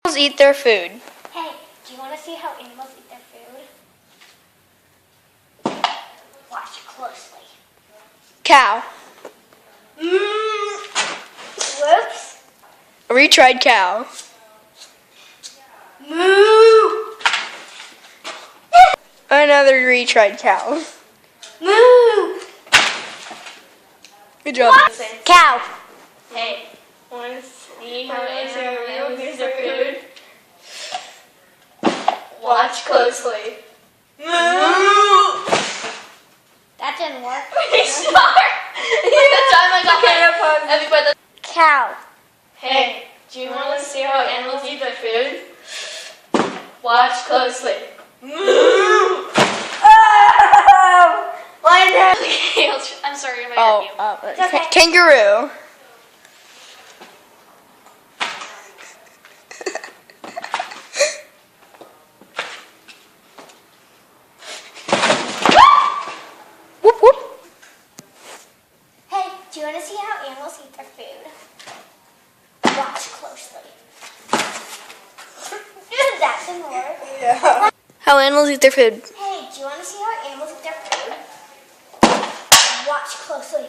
Animals eat their food. Hey, do you want to see how animals eat their food? Watch closely. Cow. Whoops. A retried cow. Moo. Another retried cow. Moo. Good job. Cow. Hey, want to see how animals use their food? Watch closely. That didn't work. Cow. Hey, do you want to see how animals eat their food? Watch closely. Okay, I'm sorry if I hurt you. Okay. Kangaroo. Whoop whoop. Hey, do you want to see how animals eat their food? Watch closely. That didn't work. Yeah. How animals eat their food. Hey, do you want to see how animals eat their food? Watch closely.